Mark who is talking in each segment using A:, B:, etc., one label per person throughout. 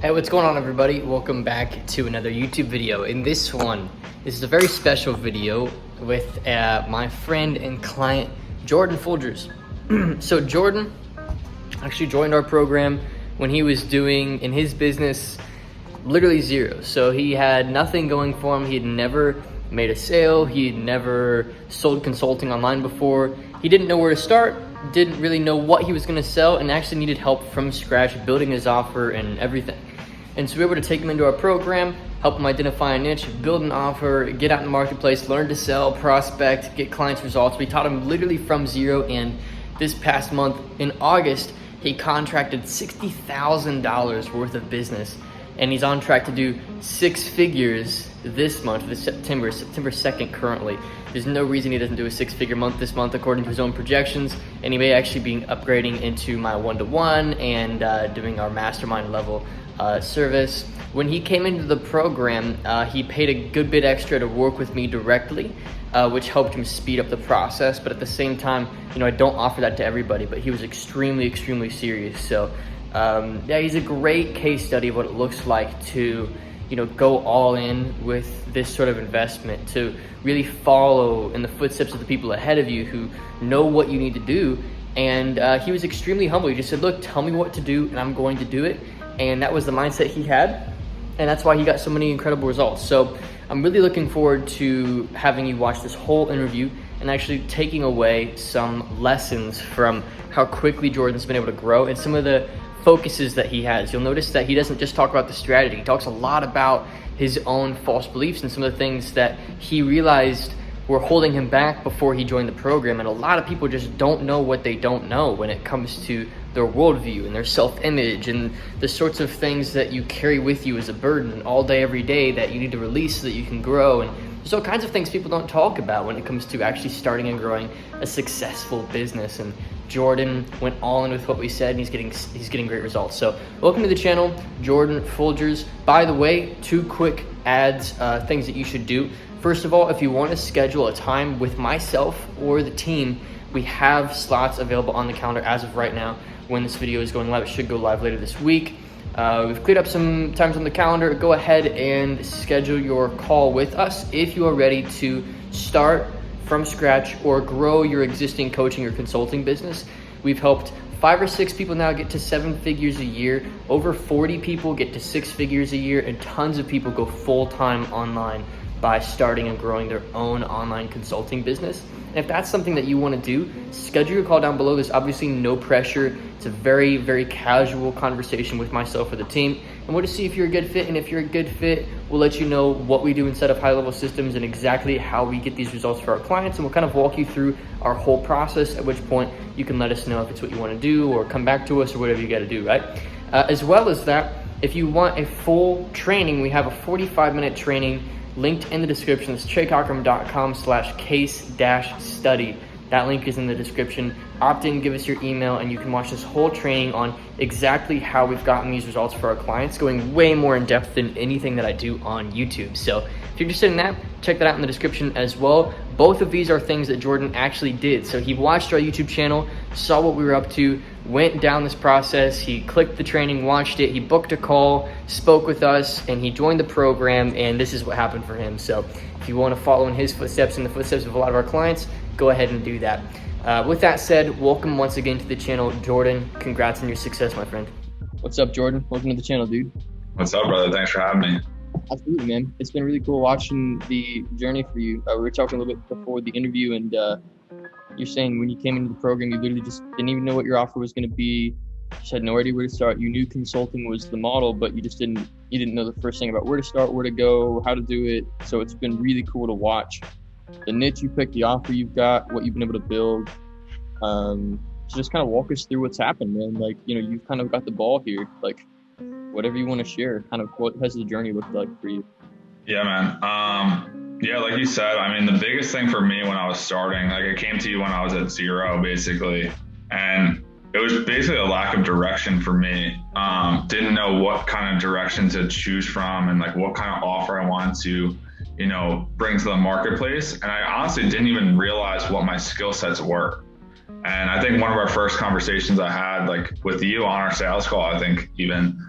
A: Hey, what's going on, everybody? Welcome back to another YouTube video. In this one, this is a very special video with my friend and client, Jordan Foldgers. So Jordan actually joined our program when he was doing, in his business, literally zero. So he had nothing going for him. He had never made a sale. He had never sold consulting online before. He didn't know where to start, didn't really know what he was gonna sell, and actually needed help from scratch, building his offer and everything. And so we were able to take him into our program, help him identify a niche, build an offer, get out in the marketplace, learn to sell, prospect, get clients results. We taught him literally from zero, and this past month in August, he contracted $60,000 worth of business, and he's on track to do 6 figures this month, September 2nd currently. There's no reason he doesn't do a 6-figure month this month according to his own projections, and he may actually be upgrading into my one-to-one and doing our mastermind level service. When he came into the program, he paid a good bit extra to work with me directly, which helped him speed up the process. But at the same time, I don't offer that to everybody, but he was extremely serious. So yeah, he's a great case study of what it looks like to go all in with this sort of investment, to really follow in the footsteps of the people ahead of you who know what you need to do. And he was extremely humble. He just said, look, tell me what to do and I'm going to do it. And that was the mindset he had, and that's why he got so many incredible results. So I'm really looking forward to having you watch this whole interview and actually taking away some lessons from how quickly Jordan's been able to grow and some of the focuses that he has. You'll notice that he doesn't just talk about the strategy. He talks a lot about his own false beliefs and some of the things that he realized were holding him back before he joined the program. And a lot of people just don't know what they don't know when it comes to their worldview and their self-image and the sorts of things that you carry with you as a burden all day, every day, that you need to release so that you can grow. And there's all kinds of things people don't talk about when it comes to actually starting and growing a successful business. And Jordan went all in with what we said, and he's getting great results. So welcome to the channel, Jordan Foldgers. By the way, 2 quick ads, things that you should do. First of all, if you want to schedule a time with myself or the team, we have slots available on the calendar as of right now. When this video is going live, it should go live later this week. We've cleared up some times on the calendar. Go ahead and schedule your call with us if you are ready to start from scratch or grow your existing coaching or consulting business. We've helped 5 or 6 people now get to 7 figures a year. Over 40 people get to 6 figures a year, and tons of people go full-time online by starting and growing their own online consulting business. And if that's something that you want to do, schedule your call down below. There's obviously no pressure. It's a very casual conversation with myself or the team, and we'll just see if you're a good fit. And if you're a good fit, we'll let you know what we do inside of high-level systems and exactly how we get these results for our clients, and we'll kind of walk you through our whole process, at which point you can let us know if it's what you want to do or come back to us or whatever you got to do, right? As well as that, if you want a full training, we have a 45-minute training linked in the description. It's treycockrum.com/case-study. That link is in the description. Opt in, give us your email, and you can watch this whole training on exactly how we've gotten these results for our clients, going way more in depth than anything that I do on YouTube. So if you're interested in that, check that out in the description as well. Both of these are things that Jordan actually did. So he watched our YouTube channel, saw what we were up to, went down this process, he clicked the training, watched it, he booked a call, spoke with us, and he joined the program, and this is what happened for him. So if you want to follow in his footsteps and the footsteps of a lot of our clients, go ahead and do that. With that said, welcome once again to the channel, Jordan. Congrats on your success, my friend. What's up, Jordan? Welcome to the channel, dude.
B: What's up, brother? Thanks for having me.
A: Absolutely, man. It's been really cool watching the journey for you. We were talking a little bit before the interview, and you're saying when you came into the program, you literally just didn't even know what your offer was going to be. You just had no idea where to start. You knew consulting was the model, but you didn't know the first thing about where to start, where to go, how to do it. So it's been really cool to watch the niche you picked, the offer you've got, what you've been able to build. So just kind of walk us through what's happened, man. Like, you've kind of got the ball here. Like, whatever you want to share, kind of what has the journey looked like for you?
B: Yeah, man. Yeah, like you said, I mean, the biggest thing for me when I was starting, like I came to you when I was at zero, basically. And it was basically a lack of direction for me. Didn't know what kind of direction to choose from and like what kind of offer I wanted to bring to the marketplace. And I honestly didn't even realize what my skill sets were. And I think one of our first conversations I had like with you on our sales call, I think even,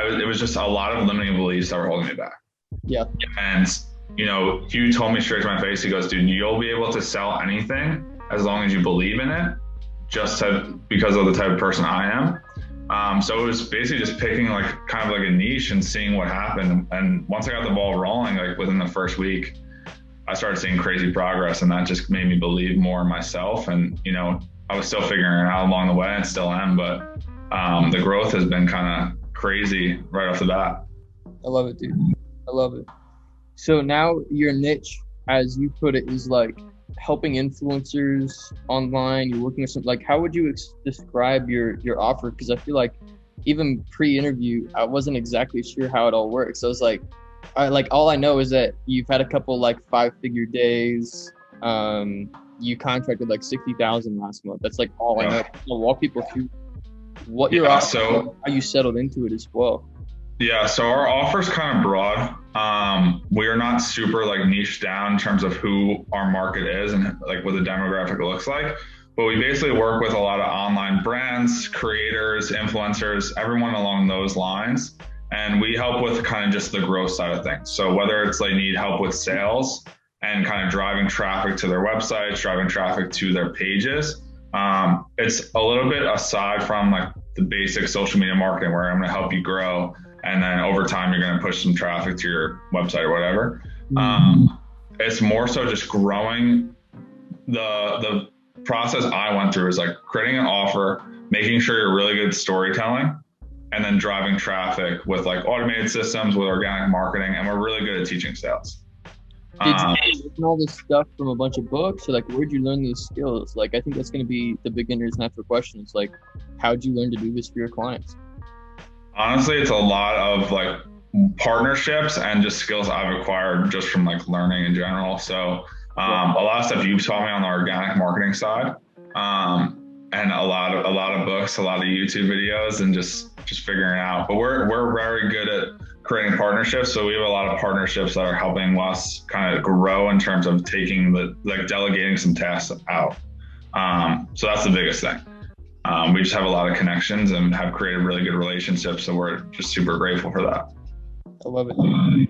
B: it was just a lot of limiting beliefs that were holding me back.
A: Yeah.
B: And, Hugh told me straight to my face, he goes, dude, you'll be able to sell anything as long as you believe in it, because of the type of person I am. So it was basically just picking kind of like a niche and seeing what happened. And once I got the ball rolling, like within the first week, I started seeing crazy progress, and that just made me believe more in myself. And, I was still figuring it out along the way and still am, but the growth has been kind of crazy right off the bat.
A: I love it, dude. I love it. So now your niche, as you put it, is like helping influencers online. You're working with some, like, how would you describe your offer? Because I feel like even pre-interview, I wasn't exactly sure how it all works. So I was like, all I know is that you've had a couple like 5-figure days. You contracted like 60,000 last month. That's like all I know. I'll walk people through what you're offering, how you settled into it as well.
B: Yeah, so our offer's kind of broad. We are not super like niche down in terms of who our market is and like what the demographic looks like. But we basically work with a lot of online brands, creators, influencers, everyone along those lines. And we help with kind of just the growth side of things. So whether it's they need help with sales and kind of driving traffic to their websites, driving traffic to their pages, it's a little bit aside from like the basic social media marketing where I'm going to help you grow. And then over time, you're going to push some traffic to your website or whatever. It's more so just growing. The process I went through is like creating an offer, making sure you're really good at storytelling, and then driving traffic with like automated systems, with organic marketing. And we're really good at teaching sales.
A: Did you learn all this stuff from a bunch of books, or like where'd you learn these skills? Like, I think that's going to be the beginner's natural question. It's like, how'd you learn to do this for your clients?
B: Honestly, it's a lot of like partnerships and just skills I've acquired just from like learning in general. So a lot of stuff you've taught me on the organic marketing side, and a lot of books, a lot of YouTube videos, and just figuring it out. But we're very good at creating partnerships. So we have a lot of partnerships that are helping us kind of grow in terms of taking delegating some tasks out. So that's the biggest thing. We just have a lot of connections and have created really good relationships. So we're just super grateful for that.
A: I love it.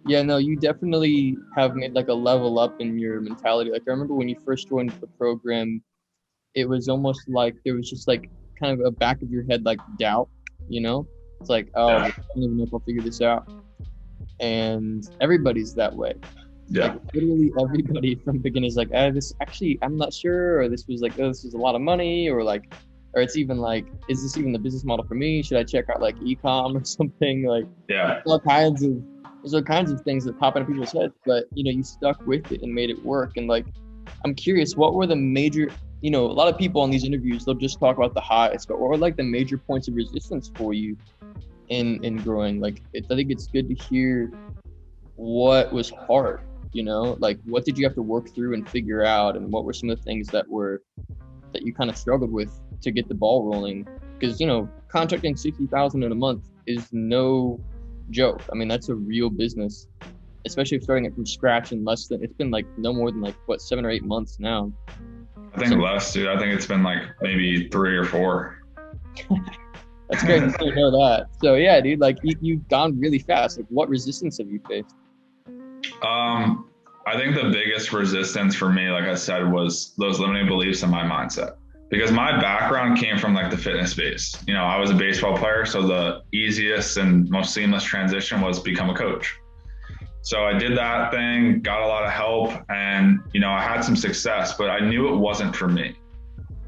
A: Yeah, no, you definitely have made like a level up in your mentality. Like I remember when you first joined the program, it was almost like there was just like kind of a back of your head, like doubt, It's like, I don't even know if I'll figure this out. And everybody's that way.
B: Yeah.
A: Like literally everybody from the beginning is like, this actually, I'm not sure. Or this was like, this is a lot of money. Or it's even like, is this even the business model for me? Should I check out like e-com or something? Like, there's all kinds of things that pop into people's heads. But, you stuck with it and made it work. And like, I'm curious, what were the major, a lot of people on these interviews, they'll just talk about the highs, but what were like the major points of resistance for you in growing? Like, I think it's good to hear what was hard, like what did you have to work through and figure out, and what were some of the things that you kind of struggled with to get the ball rolling? Because, contracting 60,000 in a month is no joke. I mean, that's a real business, especially if starting it from scratch in it's been like no more than 7 or 8 months now.
B: I think less, dude. I think it's been like maybe 3 or 4.
A: That's great to know that. So yeah, dude, like you've gone really fast. Like, what resistance have you faced?
B: I think the biggest resistance for me, like I said, was those limiting beliefs in my mindset. Because my background came from like the fitness space. I was a baseball player, so the easiest and most seamless transition was become a coach. So I did that thing, got a lot of help, and, I had some success, but I knew it wasn't for me.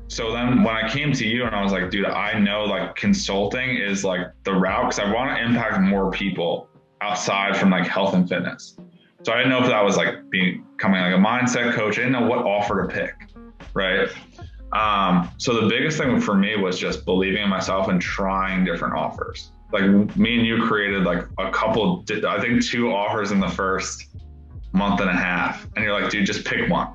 B: So then when I came to you and I was like, dude, I know like consulting is like the route, because I want to impact more people outside from like health and fitness. So I didn't know if that was like becoming like a mindset coach. I didn't know what offer to pick, right? So the biggest thing for me was just believing in myself and trying different offers. Like me and you created like a couple, I think 2 offers in the first month and a half. And you're like, dude, just pick one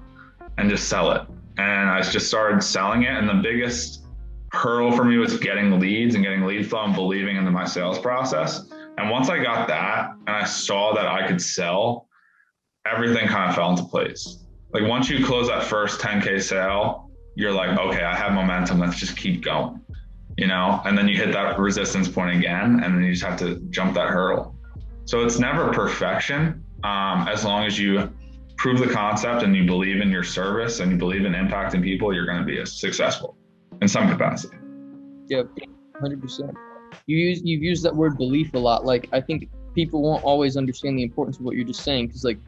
B: and just sell it. And I just started selling it. And the biggest hurdle for me was getting leads and getting lead flow and believing into my sales process. And once I got that and I saw that I could sell, everything kind of fell into place. Like once you close that first 10K sale, you're like, okay, I have momentum. Let's just keep going. and then you hit that resistance point again, and then you just have to jump that hurdle. So it's never perfection. As long as you prove the concept and you believe in your service and you believe in impacting people, you're going to be successful in some capacity.
A: Yeah, 100%. You've used that word belief a lot. Like, I think people won't always understand the importance of what you're just saying, because like,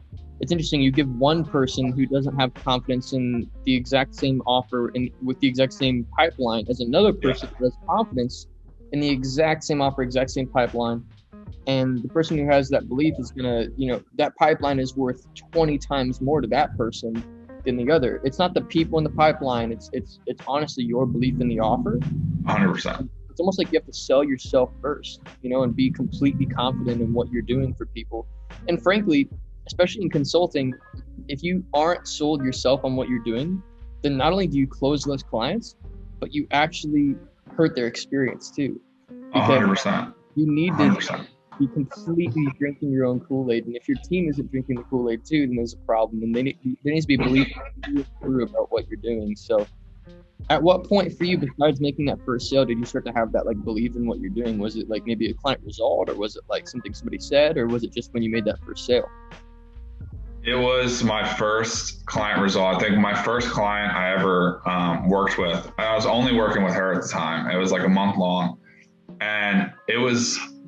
A: it's interesting. You give one person who doesn't have confidence in the exact same offer and with the exact same pipeline as another person who has confidence in the exact same offer, exact same pipeline. And the person who has that belief is gonna, that pipeline is worth 20 times more to that person than the other. It's not the people in the pipeline. It's honestly your belief in the offer.
B: 100%.
A: It's almost like you have to sell yourself first, and be completely confident in what you're doing for people. And frankly, especially in consulting, if you aren't sold yourself on what you're doing, then not only do you close less clients, but you actually hurt their experience too.
B: 100%.
A: You need to be completely drinking your own Kool-Aid. And if your team isn't drinking the Kool-Aid too, then there's a problem. And there needs to be belief about what you're doing. So at what point for you, besides making that first sale, did you start to have that like belief in what you're doing? Was it like maybe a client result, or was it like something somebody said, or was it just when you made that first sale?
B: It was my first client result. I think my first client I ever worked with, I was only working with her at the time. It was like a month long. And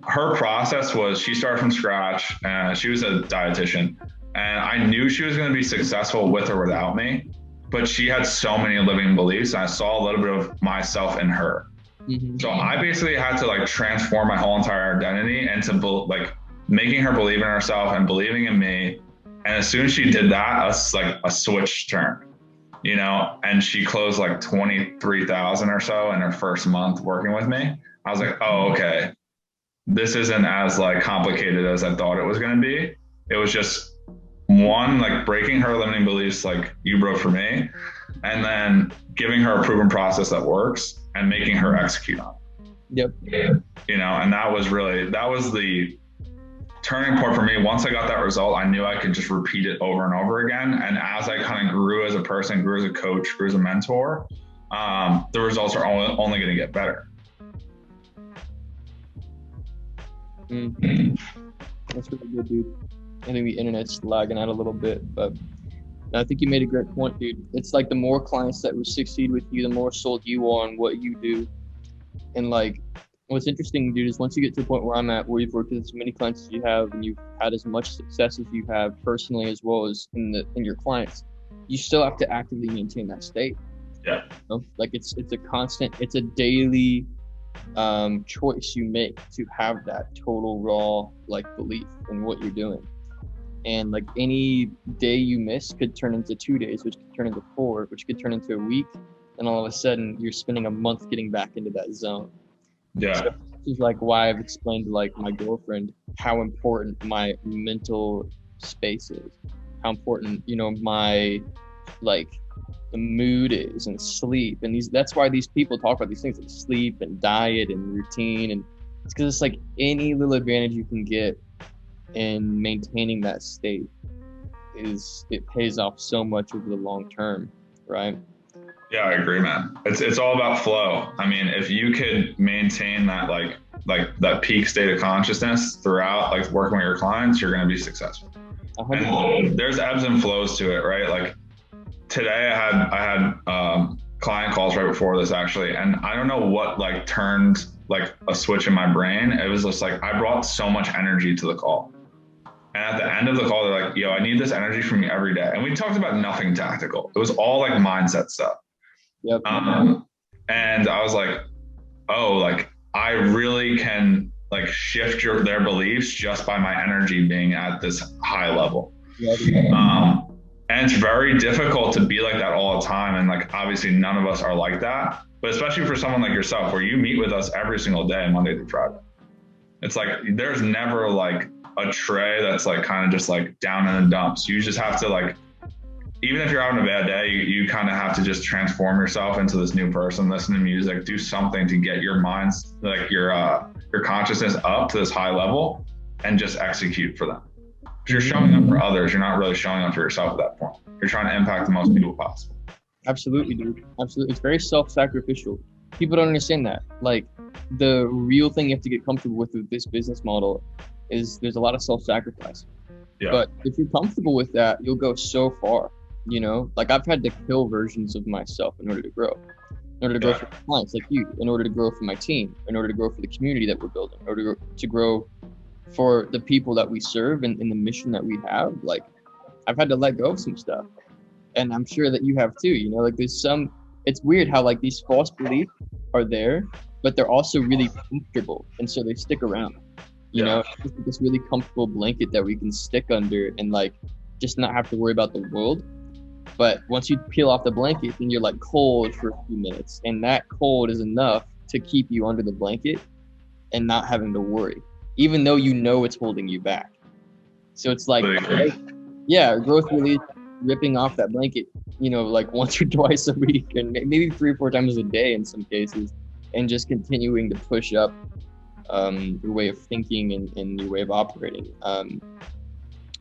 B: her process was, she started from scratch, and she was a dietitian. And I knew she was going to be successful with or without me, but she had so many limiting beliefs, and I saw a little bit of myself in her. Mm-hmm. So I basically had to like transform my whole entire identity into like making her believe in herself and believing in me. And as soon as she did that, a switch turned, and she closed like 23,000 or so in her first month working with me. I was like, oh, okay, this isn't as like complicated as I thought it was going to be. It was just one, like breaking her limiting beliefs, like you broke for me, and then giving her a proven process that works and making her execute on it.
A: Yep.
B: And that was the turning point for me. Once I got that result, I knew I could just repeat it over and over again. And as I kind of grew as a person, grew as a coach, grew as a mentor, the results are only going to get better.
A: Mm-hmm. That's really good, dude. I think the internet's lagging out a little bit, but I think you made a great point, dude. It's like the more clients that will succeed with you, the more sold you are on what you do. And like, what's interesting, dude, is once you get to the point where I'm at, where you've worked with as many clients as you have, and you've had as much success as you have personally, as well as in your clients, you still have to actively maintain that state.
B: Yeah.
A: Like it's a constant, it's a daily choice you make to have that total raw like belief in what you're doing. And like any day you miss could turn into 2 days, which could turn into 4, which could turn into a week, and all of a sudden you're spending a month getting back into that zone.
B: Yeah. So
A: this is like why I've explained to like my girlfriend how important my mental space is, how important my like the mood is, and sleep, and that's why these people talk about these things like sleep and diet and routine, and it's because it's like any little advantage you can get in maintaining that state it pays off so much over the long term, right?
B: Yeah, I agree, man. It's all about flow. I mean, if you could maintain that like that peak state of consciousness throughout like working with your clients, you're going to be successful. 100%. And there's ebbs and flows to it, right? Like today I had client calls right before this actually, and I don't know what like turned like a switch in my brain. It was just like I brought so much energy to the call. And at the end of the call, they're like, yo, I need this energy from you every day. And we talked about nothing tactical. It was all like mindset stuff.
A: Yep.
B: And I was like, oh, like I really can like shift their beliefs just by my energy being at this high level. Yep. And it's very difficult to be like that all the time. And like, obviously none of us are like that, but especially for someone like yourself, where you meet with us every single day, Monday through Friday. It's like, there's never like a Trey that's like kind of just like down in the dumps. You just have to like, even if you're having a bad day, you kind of have to just transform yourself into this new person, listen to music, do something to get your minds, like your consciousness up to this high level, and just execute for them. Because you're showing up for others, you're not really showing up for yourself at that point. You're trying to impact the most people possible.
A: Absolutely, dude. Absolutely. It's very self-sacrificial.
C: people don't understand that. Like, the real thing you have to get comfortable with this business model is there's a lot of self-sacrifice.
B: Yeah.
C: But if you're comfortable with that, you'll go so far. You know, like I've had to kill versions of myself in order to grow. In order to grow for clients like you, in order to grow for my team, in order to grow for the community that we're building, in order to grow for the people that we serve and the mission that we have. Like, I've had to let go of some stuff. And I'm sure that you have too. You know, like it's weird how like these false beliefs are there, but they're also really comfortable. And so they stick around. You know, it's just this really comfortable blanket that we can stick under and like just not have to worry about the world. But once you peel off the blanket, then you're like cold for a few minutes. And that cold is enough to keep you under the blanket and not having to worry, even though you know it's holding you back. So it's like, growth really ripping off that blanket, you know, like once or twice a week and maybe 3 or 4 times a day in some cases, and just continuing to push up your way of thinking and your way of operating.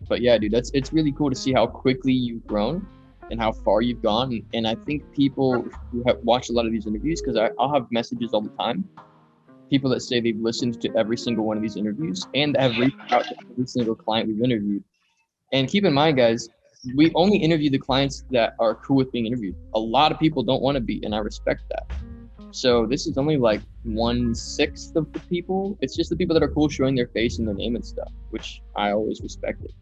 C: But yeah, dude, it's really cool to see how quickly you've grown and how far you've gone. And I think people who have watched a lot of these interviews, because I'll have messages all the time, people that say they've listened to every single one of these interviews and have reached out to every single client we've interviewed. And keep in mind, guys, we only interview the clients that are cool with being interviewed. A lot of people don't want to be, and I respect that. So this is only like 1/6 of the people. It's just the people that are cool showing their face and their name and stuff, which I always respected.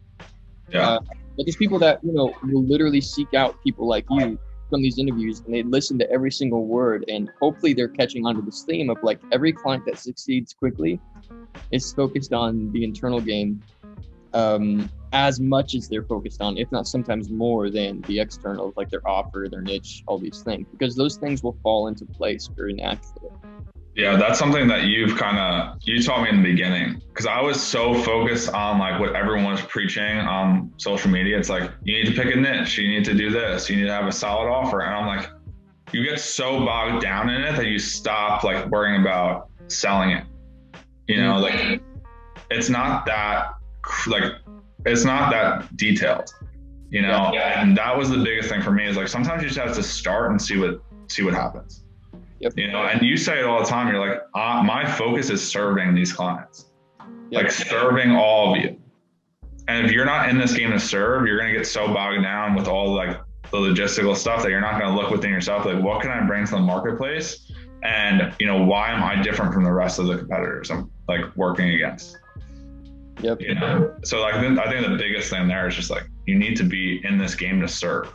B: Yeah.
C: But there's people that, you know, will literally seek out people like you from these interviews, and they listen to every single word, and hopefully they're catching on to this theme of like every client that succeeds quickly is focused on the internal game as much as they're focused on, if not sometimes more than the external, like their offer, their niche, all these things, because those things will fall into place very naturally.
B: Yeah, that's something that you taught me in the beginning, because I was so focused on like what everyone was preaching on social media. It's like, you need to pick a niche, you need to do this, you need to have a solid offer. And I'm like, you get so bogged down in it that you stop like worrying about selling it. You know, like it's not that detailed, you know? And that was the biggest thing for me, is like, sometimes you just have to start and see what happens.
C: Yep.
B: You know, and you say it all the time. You're like, my focus is serving these clients, like serving all of you. And if you're not in this game to serve, you're going to get so bogged down with all like the logistical stuff that you're not going to look within yourself. Like, what can I bring to the marketplace? And, you know, why am I different from the rest of the competitors I'm like working against?
C: Yep.
B: You know, so like, I think the biggest thing there is just like, you need to be in this game to serve.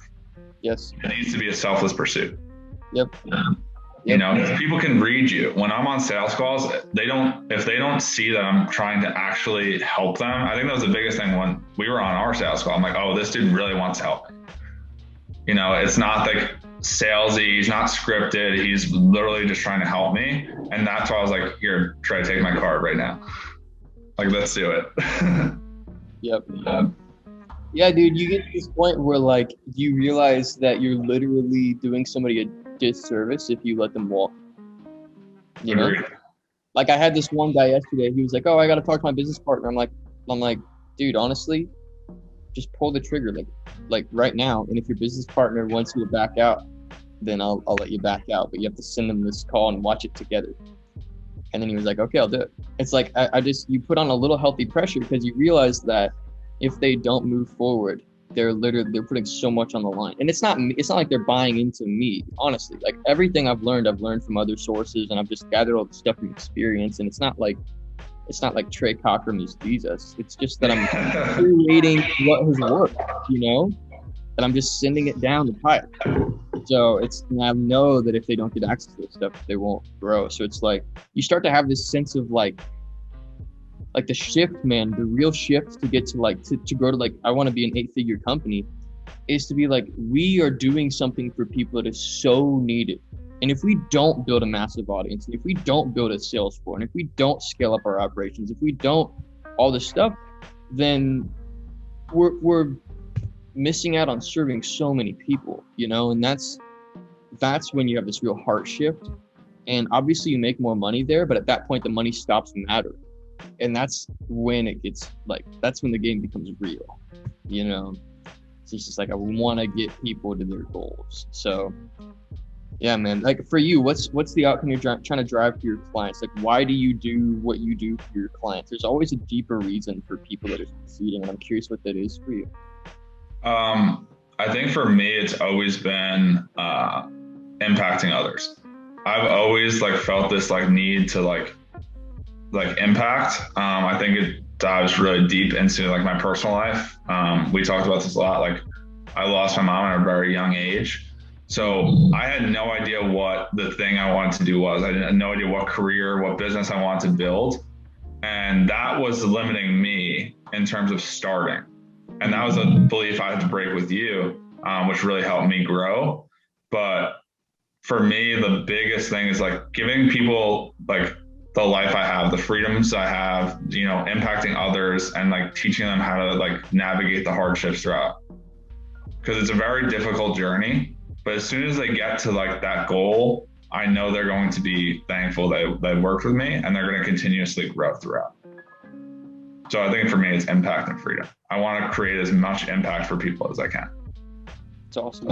C: Yes.
B: It needs to be a selfless pursuit.
C: Yep.
B: You know, because people can read you. When I'm on sales calls, if they don't see that I'm trying to actually help them. I think that was the biggest thing when we were on our sales call. I'm like, oh, this dude really wants help. You know, it's not like salesy, he's not scripted, he's literally just trying to help me. And that's why I was like, here, try to take my card right now. Like, let's do it.
C: Yep. Yeah, dude, you get to this point where like you realize that you're literally doing somebody a disservice if you let them walk. You know, like I had this one guy yesterday. He was like, "Oh, I got to talk to my business partner." I'm like, dude, honestly, just pull the trigger, like right now. And if your business partner wants you to back out, then I'll let you back out. But you have to send them this call and watch it together. And then he was like, "Okay, I'll do it." It's like you put on a little healthy pressure, because you realize that if they don't move forward, they're putting so much on the line. And it's not like they're buying into me, honestly. Like, everything I've learned from other sources, and I've just gathered all the stuff from experience. And it's not like Trey Cockrum is Jesus. It's just that I'm creating what has worked, you know, and I'm just sending it down the pipe. So I know that if they don't get access to this stuff, they won't grow. So it's like you start to have this sense of like the shift, man, the real shift to get to like to grow to like, I want to be an 8-figure company, is to be like, we are doing something for people that is so needed. And if we don't build a massive audience, and if we don't build a sales force, and if we don't scale up our operations, if we don't all this stuff, then we're missing out on serving so many people, you know. And that's when you have this real heart shift. And obviously you make more money there, but at that point the money stops mattering. And that's when it gets like, that's when the game becomes real, you know. So it's just like, I want to get people to their goals. So Yeah, man. Like for you, what's the outcome you're trying to drive for your clients? Like, why do you do what you do for your clients? There's always a deeper reason for people that are succeeding, and I'm curious what that is for you.
B: I think for me, it's always been impacting others. I've always like felt this like need to like impact. I think it dives really deep into like my personal life. We talked about this a lot. Like I lost my mom at a very young age. So I had no idea what the thing I wanted to do was. I had no idea what career, what business I wanted to build. And that was limiting me in terms of starting. And that was a belief I had to break with you, which really helped me grow. But for me, the biggest thing is like giving people like the life I have, the freedoms I have, you know, impacting others and like teaching them how to like navigate the hardships throughout. Because it's a very difficult journey, but as soon as they get to like that goal, I know they're going to be thankful that they worked with me and they're going to continuously grow throughout. So I think for me, it's impact and freedom. I want to create as much impact for people as I can.
C: It's awesome.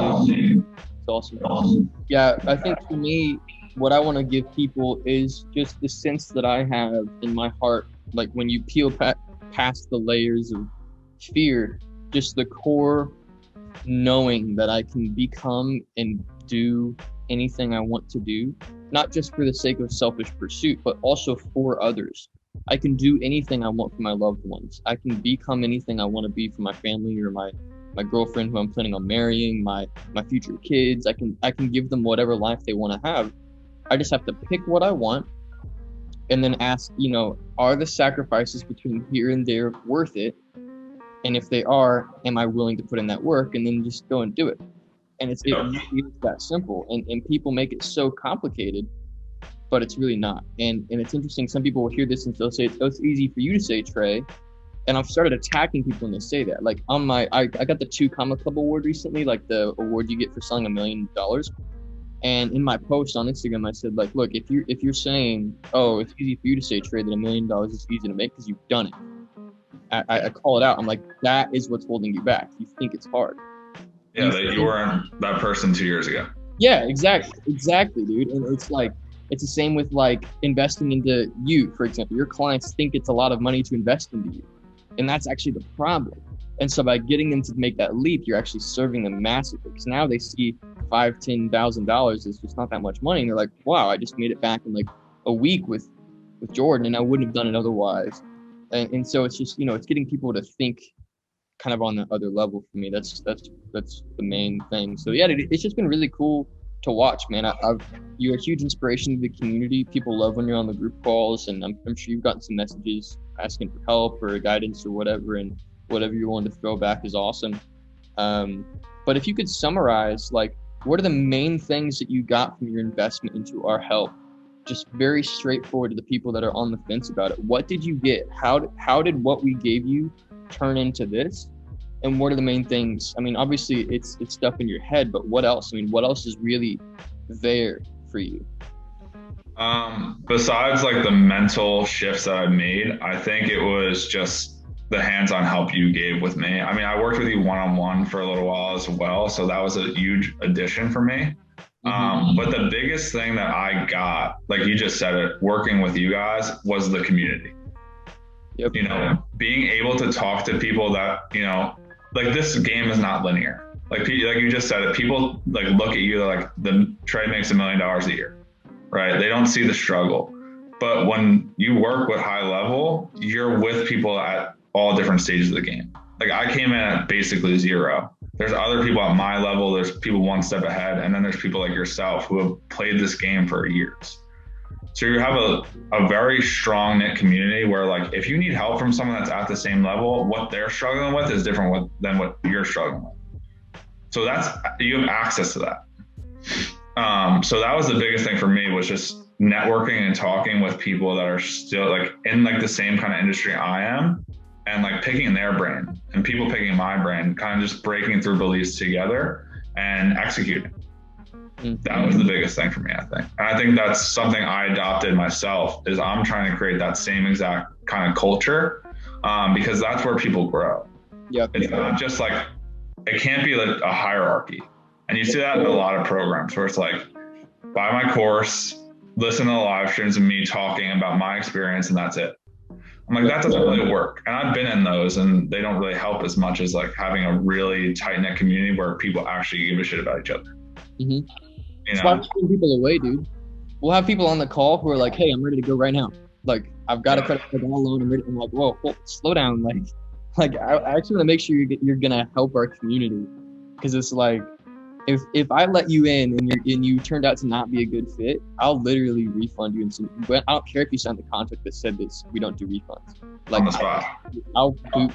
C: It's awesome. Yeah, I think for me, what I want to give people is just the sense that I have in my heart. Like when you peel past the layers of fear, just the core knowing that I can become and do anything I want to do, not just for the sake of selfish pursuit, but also for others. I can do anything I want for my loved ones. I can become anything I want to be for my family or my girlfriend who I'm planning on marrying, my future kids. I can give them whatever life they want to have. I just have to pick what I want and then ask, you know, are the sacrifices between here and there worth it? And if they are, am I willing to put in that work? And then just go and do it. And it really is that simple. And people make it so complicated, but it's really not. And it's interesting. Some people will hear this and they'll say, oh, it's easy for you to say, Trey. And I've started attacking people when they say that. Like on I got the 2 Comma Club award recently, like the award you get for selling $1 million. And in my post on Instagram, I said, like, look, if you're saying, oh, it's easy for you to say, Trey, that $1 million is easy to make because you've done it. I call it out. I'm like, that is what's holding you back. You think it's hard.
B: Yeah, that you weren't that person 2 years ago.
C: Yeah, exactly, dude. And it's like, it's the same with like investing into you, for example. Your clients think it's a lot of money to invest into you. And that's actually the problem. And so by getting them to make that leap, you're actually serving them massively. Because now they see $5,000-$10,000 is just not that much money. And they're like, wow, I just made it back in like a week with Jordan and I wouldn't have done it otherwise. And so it's just, you know, it's getting people to think kind of on that other level for me. That's the main thing. So yeah, it's just been really cool to watch, man. You're a huge inspiration to the community. People love when you're on the group calls, and I'm sure you've gotten some messages asking for help or guidance or whatever, and whatever you're willing to throw back is awesome. But if you could summarize, like, what are the main things that you got from your investment into our help? Just very straightforward to the people that are on the fence about it. What did you get? How did what we gave you turn into this? And what are the main things? I mean, obviously it's stuff in your head, but what else? I mean, what else is really there for you?
B: Besides like the mental shifts that I've made, I think it was just the hands-on help you gave with me. I mean, I worked with you one-on-one for a little while as well, so that was a huge addition for me. But the biggest thing that I got, like you just said it, working with you guys, was the community.
C: Yep.
B: You know, being able to talk to people that, you know, like this game is not linear. Like you just said it, people like look at you like the Trey makes $1 million a year, right? They don't see the struggle. But when you work with high level, you're with people at all different stages of the game. Like I came in at basically 0. There's other people at my level. There's people one step ahead. And then there's people like yourself who have played this game for years. So you have a very strong knit community where like, if you need help from someone that's at the same level, what they're struggling with is different than what you're struggling with. So you have access to that. So that was the biggest thing for me, was just networking and talking with people that are still like in like the same kind of industry I am, and like picking their brain and people picking my brain, kind of just breaking through beliefs together and executing. That was the biggest thing for me, I think. And I think that's something I adopted myself, is I'm trying to create that same exact kind of culture, because that's where people grow. Yep. It's not just like, it can't be like a hierarchy. And you see that in a lot of programs where it's like, buy my course, listen to the live streams of me talking about my experience, and that's it. I'm like, that doesn't really work. And I've been in those, and they don't really help as much as like having a really tight-knit community where people actually give a shit about each other.
C: Mm-hmm.
B: You
C: That's
B: know?
C: why we're putting people away, dude. We'll have people on the call who are like, hey, I'm ready to go right now. Like, I've got a credit card loan. I'm ready. I'm like, whoa, slow down. Like I actually want to make sure you're going to help our community. Because it's like, if I let you in and you turned out to not be a good fit, I'll literally refund you. I don't care if you signed the contract that said this. We don't do refunds. Like,
B: On the spot.
C: I'll boot.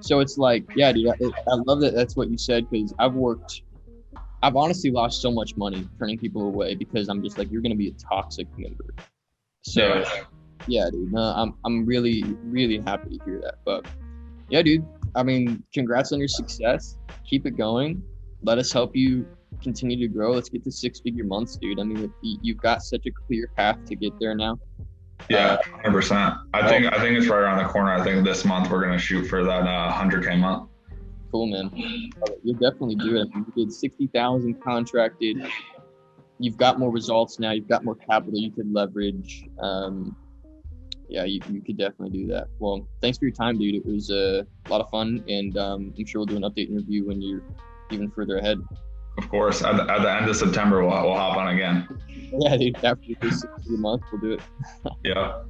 C: So it's like, yeah, dude. I love that. That's what you said, because I've honestly lost so much money turning people away because I'm just like, you're gonna be a toxic member. So yeah, dude. No, I'm really really happy to hear that. But yeah, dude. I mean, congrats on your success. Keep it going. Let us help you continue to grow. Let's get to 6-figure months, dude. I mean, you've got such a clear path to get there now.
B: Yeah, 100%. I think it's right around the corner. I think this month we're gonna shoot for that 100K month.
C: Cool, man. You'll definitely do it. I mean, you did 60,000 contracted. You've got more results now. You've got more capital you could leverage. Yeah, you could definitely do that. Well, thanks for your time, dude. It was a lot of fun, and I'm sure we'll do an update interview when you're even further ahead.
B: Of course. At the end of September, we'll hop on again.
C: Yeah, dude. After this month, we'll do it.
B: Yeah.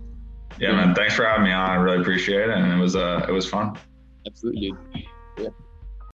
B: Yeah, man. Thanks for having me on. I really appreciate it, and it was fun.
C: Absolutely, dude. Yeah.